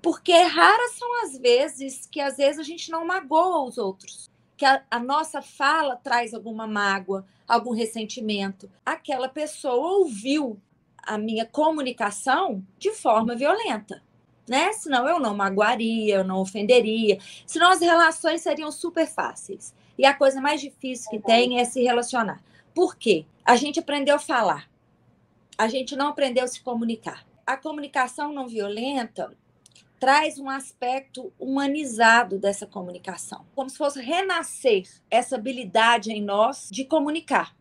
Porque raras são as vezes que às vezes a gente não magoa os outros, que a nossa fala traz alguma mágoa, algum ressentimento. Aquela pessoa ouviu a minha comunicação de forma violenta, né? Senão eu não magoaria, eu não ofenderia, senão as relações seriam super fáceis. E a coisa mais difícil que tem é se relacionar. Por quê? A gente aprendeu a falar, a gente não aprendeu a se comunicar. A comunicação não violenta traz um aspecto humanizado dessa comunicação, como se fosse renascer essa habilidade em nós de comunicar.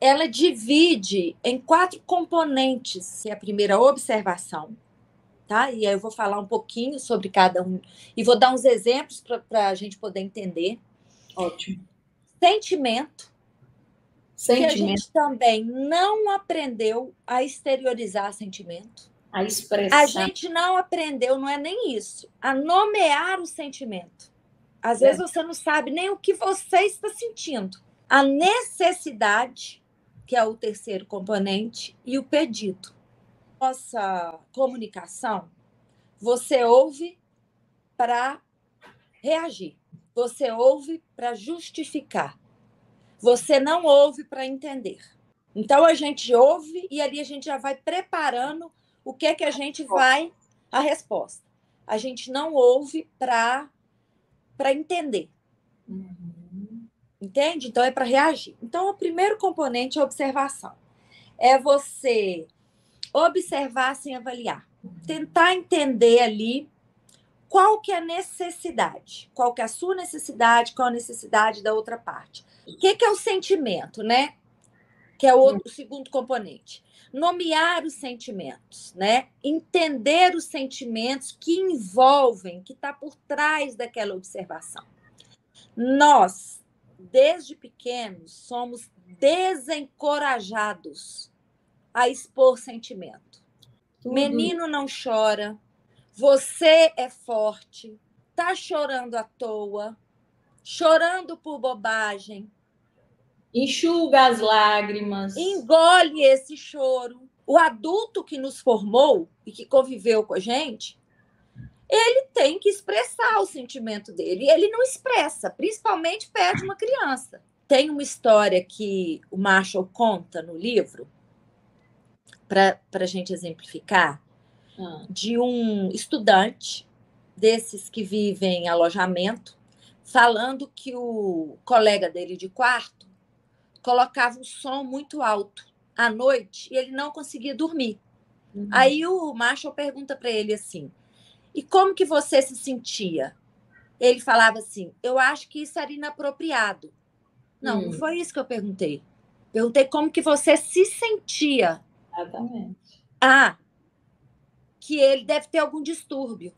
Ela divide em 4 componentes, que é a primeira, observação, tá? E aí eu vou falar um pouquinho sobre cada um e vou dar uns exemplos para a gente poder entender. Ótimo. Sentimento, que a gente também não aprendeu a exteriorizar sentimento. A expressar. A gente não aprendeu, não é nem isso, a nomear o sentimento. Às vezes você não sabe nem o que você está sentindo. A necessidade, que é o terceiro componente, e o pedido. Nossa comunicação, você ouve para reagir, você ouve para justificar, você não ouve para entender. Então a gente ouve e ali a gente já vai preparando o que é que a gente vai, a resposta. A gente não ouve para entender. Entende? Então é para reagir. Então o primeiro componente é a observação. É você observar sem avaliar. Tentar entender ali qual que é a necessidade, qual que é a sua necessidade, qual a necessidade da outra parte. O que é o sentimento, né? Que é o segundo componente. Nomear os sentimentos, né? Entender os sentimentos que envolvem, que está por trás daquela observação. Nós, desde pequenos, somos desencorajados a expor sentimento. Menino não chora, você é forte, tá chorando à toa, chorando por bobagem. Enxuga as lágrimas. Engole esse choro. O adulto que nos formou e que conviveu com a gente, ele tem que expressar o sentimento dele. E ele não expressa, principalmente perto de uma criança. Tem uma história que o Marshall conta no livro, para a gente exemplificar, de um estudante desses que vivem em alojamento, falando que o colega dele de quarto colocava um som muito alto à noite e ele não conseguia dormir. Aí o Marshall pergunta para ele assim, e como que você se sentia? Ele falava assim, eu acho que isso era inapropriado. Não, não foi isso que eu perguntei. Perguntei como que você se sentia. Exatamente. Que ele deve ter algum distúrbio.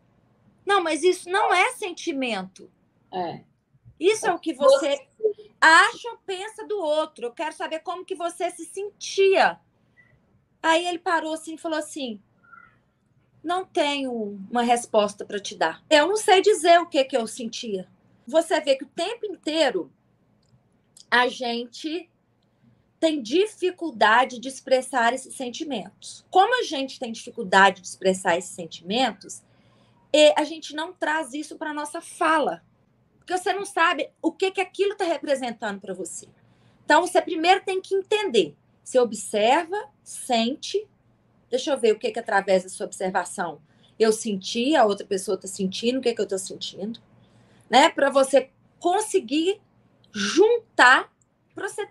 Não, mas isso não é sentimento. Isso é o que você acha ou pensa do outro. Eu quero saber como que você se sentia. Aí ele parou assim e falou assim, não tenho uma resposta para te dar. Eu não sei dizer o que eu sentia. Você vê que o tempo inteiro a gente tem dificuldade de expressar esses sentimentos. Como a gente tem dificuldade de expressar esses sentimentos, a gente não traz isso para a nossa fala. Porque você não sabe o que aquilo está representando para você. Então, você primeiro tem que entender. Você observa, sente. Deixa eu ver o que através da sua observação eu senti, a outra pessoa está sentindo, o que eu estou sentindo. Né? Para você conseguir juntar, para você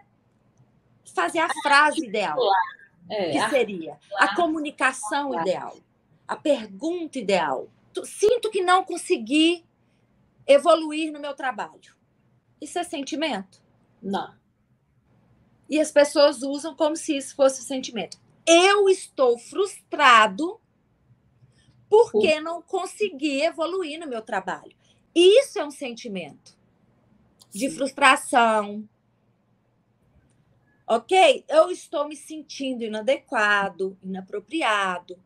fazer a frase ideal. Que seria a comunicação ideal, a pergunta ideal. Sinto que não consegui evoluir no meu trabalho. Isso é sentimento? Não. E as pessoas usam como se isso fosse sentimento. Eu estou frustrado porque não consegui evoluir no meu trabalho. Isso é um sentimento de frustração. Ok? Eu estou me sentindo inadequado, inapropriado.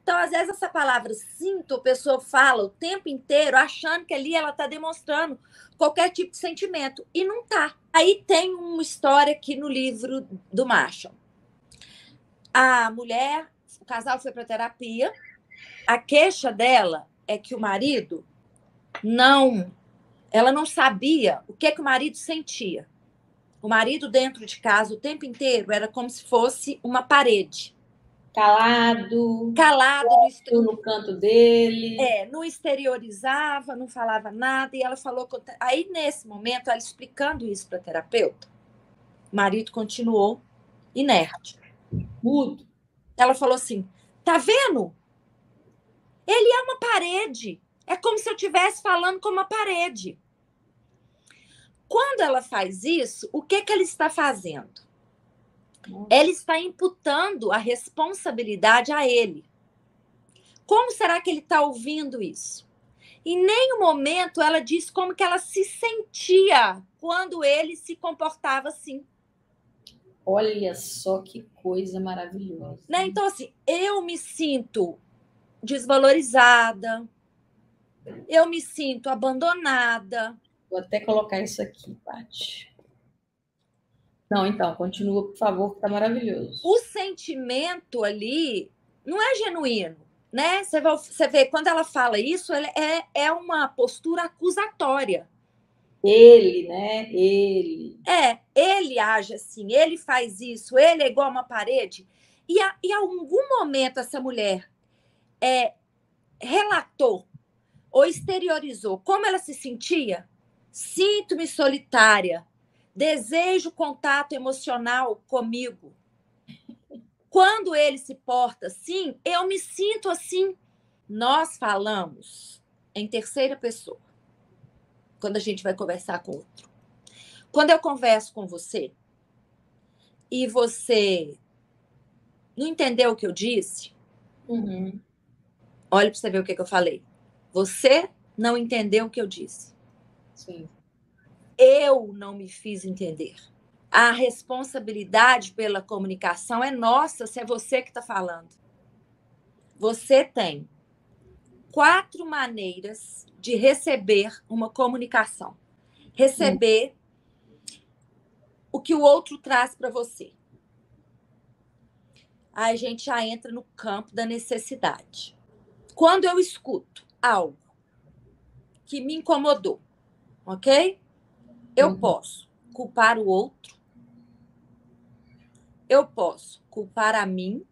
Então, às vezes, essa palavra sinto, a pessoa fala o tempo inteiro achando que ali ela está demonstrando qualquer tipo de sentimento. E não está. Aí tem uma história aqui no livro do Marshall. A mulher, o casal foi para terapia, a queixa dela é que o marido ela não sabia o que o marido sentia. O marido dentro de casa o tempo inteiro era como se fosse uma parede. Calado no canto dele. Não exteriorizava, não falava nada. E ela falou... Aí, nesse momento, ela explicando isso para a terapeuta, o marido continuou inerte. Mudo. Ela falou assim, tá vendo? Ele é uma parede. É como se eu estivesse falando com uma parede. Quando ela faz isso, o que ela está fazendo? Ela está imputando a responsabilidade a ele. Como será que ele está ouvindo isso? Em nenhum momento ela diz como que ela se sentia quando ele se comportava assim. Olha só que coisa maravilhosa. Né? Então, assim, eu me sinto desvalorizada, eu me sinto abandonada. Vou até colocar isso aqui, Paty. Não, então, continua, por favor, que está maravilhoso. O sentimento ali não é genuíno, né? Você vê, quando ela fala isso, é uma postura acusatória. Ele, né? Ele age assim, ele faz isso, ele é igual uma parede. E em algum momento essa mulher relatou ou exteriorizou como ela se sentia. Sinto-me solitária, desejo contato emocional comigo. Quando ele se porta assim, eu me sinto assim. Nós falamos em terceira pessoa, quando a gente vai conversar com outro. Quando eu converso com você e você não entendeu o que eu disse, olha para você ver o que eu falei. Você não entendeu o que eu disse. Sim. Eu não me fiz entender. A responsabilidade pela comunicação é nossa, se é você que está falando. Você tem 4 maneiras de receber uma comunicação. Receber o que o outro traz para você. Aí a gente já entra no campo da necessidade. Quando eu escuto algo que me incomodou, ok? Eu posso culpar o outro, eu posso culpar a mim,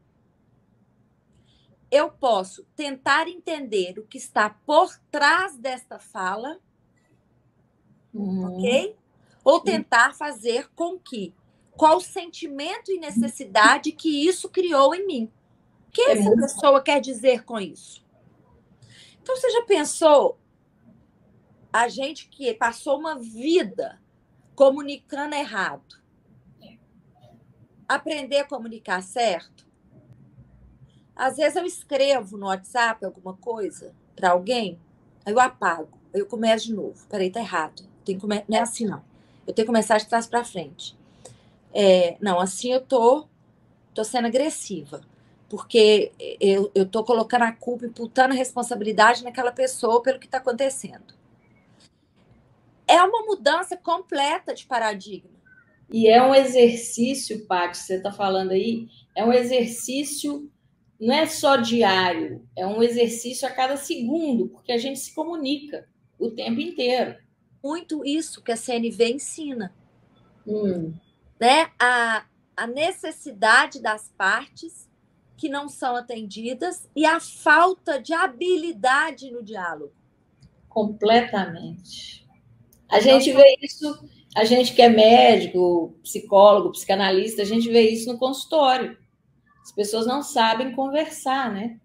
eu posso tentar entender o que está por trás desta fala, ok? Ou tentar fazer com que qual sentimento e necessidade que isso criou em mim. O que essa pessoa quer dizer com isso? Então, você já pensou a gente que passou uma vida comunicando errado, aprender a comunicar certo? Às vezes eu escrevo no WhatsApp alguma coisa para alguém, aí eu apago, aí eu começo de novo. Peraí, tá errado. Não é assim, não. Eu tenho que começar de trás para frente. Não, assim eu tô sendo agressiva, porque eu tô colocando a culpa, imputando a responsabilidade naquela pessoa pelo que está acontecendo. É uma mudança completa de paradigma. E é um exercício, Paty, você está falando aí, é um exercício, não é só diário, é um exercício a cada segundo, porque a gente se comunica o tempo inteiro. Muito isso que a CNV ensina. Né? A necessidade das partes que não são atendidas e a falta de habilidade no diálogo. Completamente. A gente vê isso, a gente que é médico, psicólogo, psicanalista, a gente vê isso no consultório. As pessoas não sabem conversar, né?